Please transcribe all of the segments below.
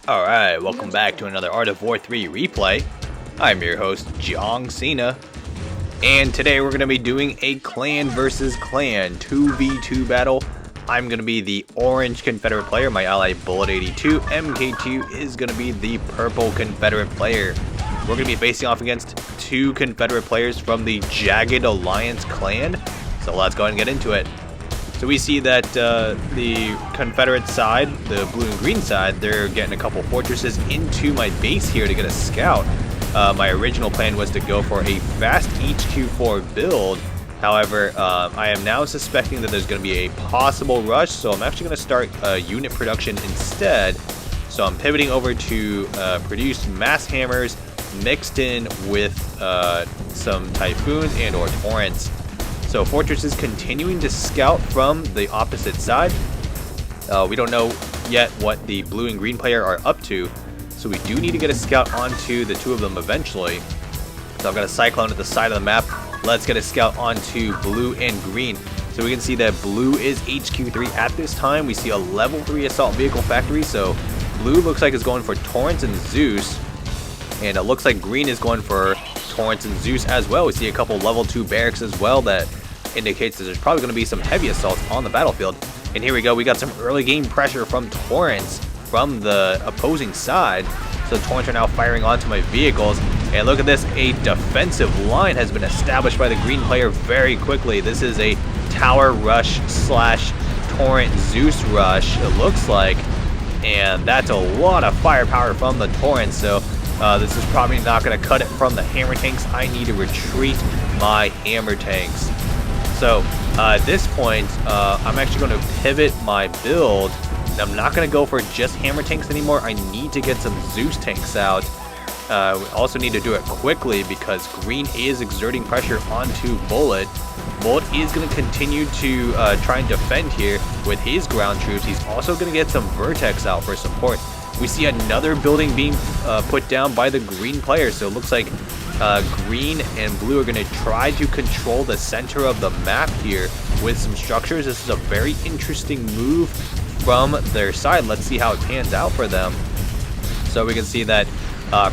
Alright, welcome back to another Art of War 3 replay. I'm your host, Jong Cena. And today we're going to be doing a clan versus clan 2v2 battle. I'm going to be the orange Confederate player. My ally Bullet 82. MK2 is going to be the purple Confederate player. We're going to be facing off against two Confederate players from the Jagged Alliance clan. So let's go ahead and get into it. So we see that the Confederate side, the blue and green side, they're getting a couple fortresses into my base here to get a scout. My original plan was to go for a fast HQ4 build. However, I am now suspecting that there's going to be a possible rush, so I'm actually going to start unit production instead. So I'm pivoting over to produce mass hammers mixed in with some typhoons and or torrents. So Fortress is continuing to scout from the opposite side. We don't know yet what the blue and green player are up to, so we do need to get a scout onto the two of them eventually. So I've got a Cyclone at the side of the map. Let's get a scout onto blue and green. So we can see that blue is HQ3 at this time. We see a level 3 assault vehicle factory, so blue looks like it's going for Torrents and Zeus, and it looks like green is going for Torrents and Zeus as well. We see a couple level 2 barracks as well that indicates that there's probably going to be some heavy assaults on the battlefield. And here we go, we got some early game pressure from Torrents from the opposing side. So Torrents are now firing onto my vehicles. And look at this, a defensive line has been established by the green player very quickly. This is a tower rush slash Torrent Zeus rush, it looks like. And that's a lot of firepower from the Torrents. So this is probably not going to cut it from the hammer tanks. I need to retreat my hammer tanks. So at this point, I'm actually going to pivot my build. I'm not going to go for just hammer tanks anymore. I need to get some Zeus tanks out. We also need to do it quickly because green is exerting pressure onto Bullet. Bullet is going to continue to try and defend here with his ground troops. He's also going to get some Vertex out for support. We see another building being put down by the green player, so it looks like green and blue are going to try to control the center of the map here with some structures. This is a very interesting move from their side. Let's see how it pans out for them. So we can see that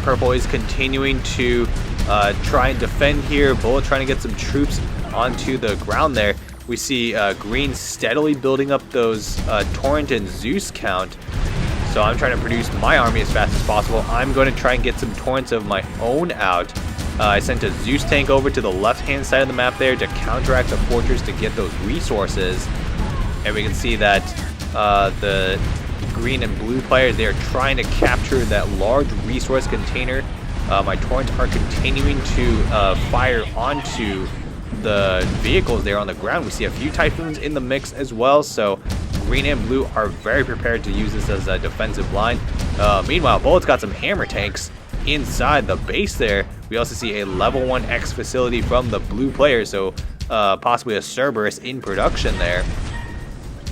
purple is continuing to try and defend here. Bullet trying to get some troops onto the ground there. We see green steadily building up those Torrent and Zeus count. So I'm trying to produce my army as fast as possible. I'm going to try and get some Torrents of my own out. I sent a Zeus tank over to the left-hand side of the map there to counteract the fortress to get those resources. And we can see that the green and blue players, they are trying to capture that large resource container. My Torrents are continuing to fire onto the vehicles there on the ground. We see a few Typhoons in the mix as well, so green and blue are very prepared to use this as a defensive line. Meanwhile, Bullet's got some hammer tanks inside the base there. We also see a level 1 X facility from the blue player, so possibly a Cerberus in production there.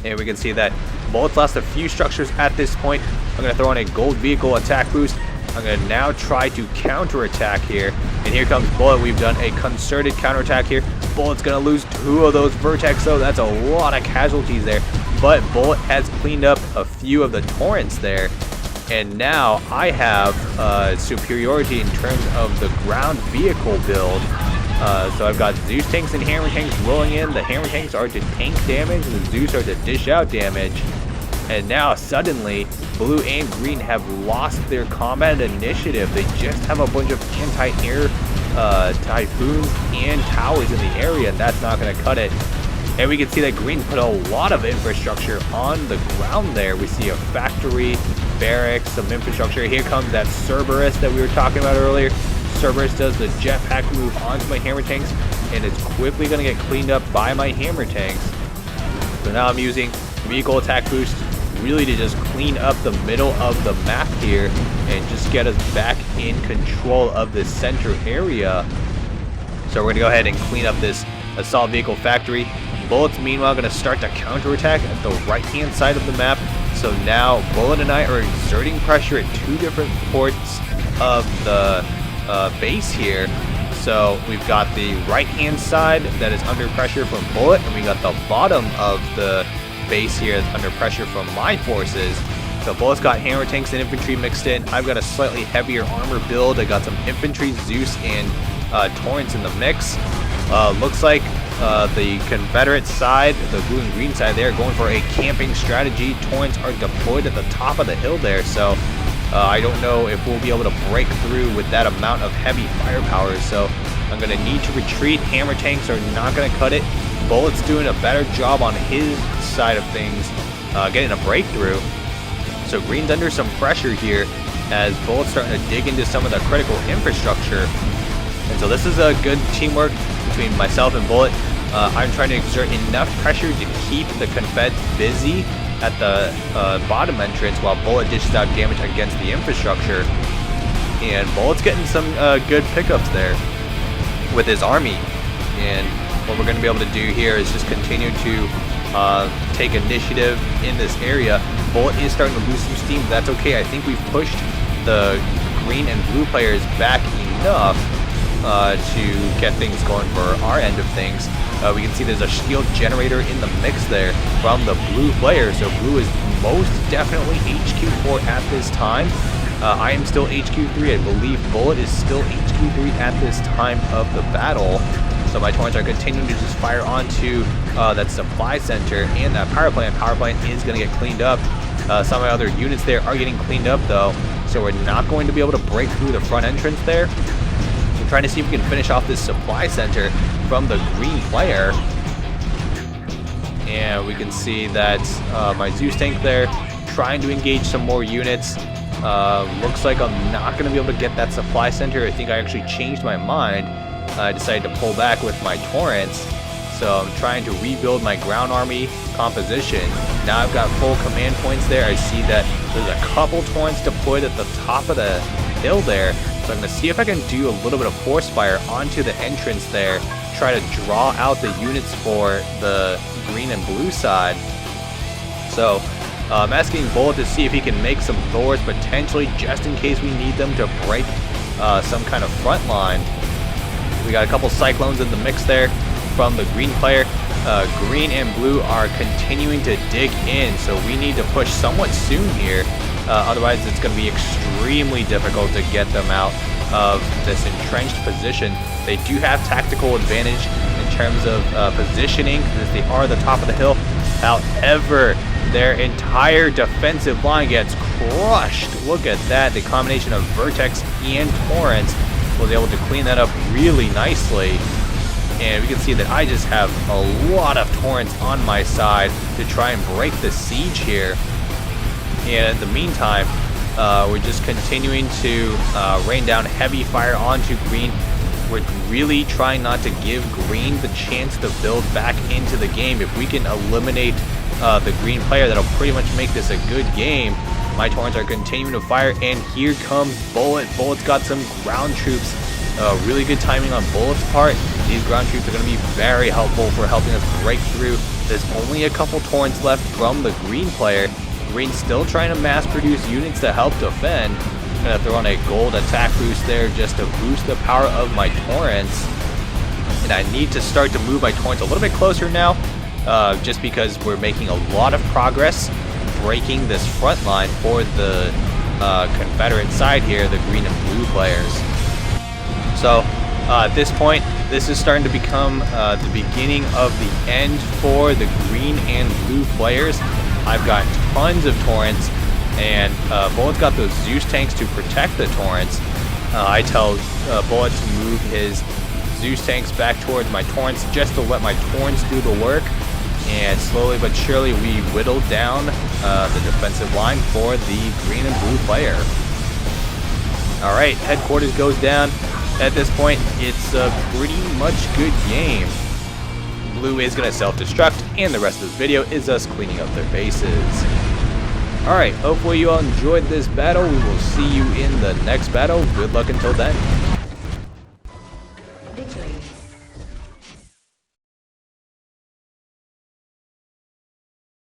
And we can see that Bullet's lost a few structures at this point. I'm going to throw in a gold vehicle attack boost. I'm going to now try to counterattack here. And here comes Bullet. We've done a concerted counterattack here. Bullet's going to lose 2 of those Vertex, though. That's a lot of casualties there. But Bullet has cleaned up a few of the Torrents there. And now I have superiority in terms of the ground vehicle build. So I've got Zeus tanks and hammer tanks rolling in. The hammer tanks are to tank damage, and the Zeus are to dish out damage. And now suddenly, blue and green have lost their combat initiative. They just have a bunch of anti-air typhoons and towers in the area, and that's not going to cut it. And we can see that green put a lot of infrastructure on the ground there. We see a factory, barracks, some infrastructure. Here comes that Cerberus that we were talking about earlier. Cerberus does the jetpack move onto my hammer tanks, and it's quickly going to get cleaned up by my hammer tanks. So now I'm using vehicle attack boost really to just clean up the middle of the map here and just get us back in control of this center area. So we're going to go ahead and clean up this assault vehicle factory. Bullet's meanwhile going to start to counterattack at the right-hand side of the map. So now Bullet and I are exerting pressure at 2 different ports of the base here. So we've got the right-hand side that is under pressure from Bullet, and we got the bottom of the base here that's under pressure from my forces. So Bullet's got hammer tanks and infantry mixed in. I've got a slightly heavier armor build. I got some infantry, Zeus, and Torrents in the mix. Looks like the Confederate side, the blue and green side, they're going for a camping strategy. Torrents are deployed at the top of the hill there, so I don't know if we'll be able to break through with that amount of heavy firepower. So I'm going to need to retreat. Hammer tanks are not going to cut it. Bullet's doing a better job on his side of things, getting a breakthrough. So green's under some pressure here as Bullet's starting to dig into some of the critical infrastructure. And so this is a good teamwork between myself and Bullet. I'm trying to exert enough pressure to keep the Confeds busy at the bottom entrance while Bullet dishes out damage against the infrastructure. And Bullet's getting some good pickups there with his army. And what we're going to be able to do here is just continue to take initiative in this area. Bullet is starting to lose some steam, but that's okay. I think we've pushed the green and blue players back enough to get things going for our end of things. We can see there's a shield generator in the mix there from the blue player, so blue is most definitely HQ4 at this time. I am still HQ3. I believe Bullet is still HQ3 at this time of the battle. So my Torrents are continuing to just fire onto that supply center and that power plant. Power plant is going to get cleaned up. Some of my other units there are getting cleaned up though, so we're not going to be able to break through the front entrance there. We're trying to see if we can finish off this supply center from the green player. And we can see that my Zeus tank there trying to engage some more units. Looks like I'm not going to be able to get that supply center. I think I actually changed my mind. I decided to pull back with my Torrents. So I'm trying to rebuild my ground army composition. Now I've got full command points there. I see that there's a couple Torrents deployed at the top of the hill there. So I'm going to see if I can do a little bit of force fire onto the entrance there. Try to draw out the units for the green and blue side. So I'm asking Bullet to see if he can make some Thors potentially just in case we need them to break some kind of front line. We got a couple Cyclones in the mix there from the green player. Green and blue are continuing to dig in, so we need to push somewhat soon here. Otherwise, it's going to be extremely difficult to get them out of this entrenched position. They do have tactical advantage in terms of positioning because they are the top of the hill. However, their entire defensive line gets crushed. Look at that. The combination of Vertex and Torrents was able to clean that up really nicely. And we can see that I just have a lot of Torrents on my side to try and break the siege here. And in the meantime, we're just continuing to rain down heavy fire onto green. We're really trying not to give green the chance to build back into the game. If we can eliminate the green player, that'll pretty much make this a good game. My Torrents are continuing to fire, and here comes Bullet. Bullet's got some ground troops. Really good timing on Bullet's part. These ground troops are going to be very helpful for helping us break through. There's only a couple Torrents left from the green player. Green's still trying to mass produce units to help defend. I'm going to throw on a gold attack boost there just to boost the power of my Torrents. And I need to start to move my Torrents a little bit closer now, just because we're making a lot of progress breaking this front line for the Confederate side here, the green and blue players. So at this point, this is starting to become the beginning of the end for the green and blue players. I've got tons of Torrents, and Bullet's got those Zeus tanks to protect the Torrents. I tell Bullet to move his Zeus tanks back towards my Torrents just to let my Torrents do the work. And slowly but surely we whittle down the defensive line for the green and blue player. Alright, headquarters goes down. At this point, it's a pretty much good game. Blue is going to self-destruct, and the rest of this video is us cleaning up their bases. Alright, hopefully you all enjoyed this battle. We will see you in the next battle. Good luck until then.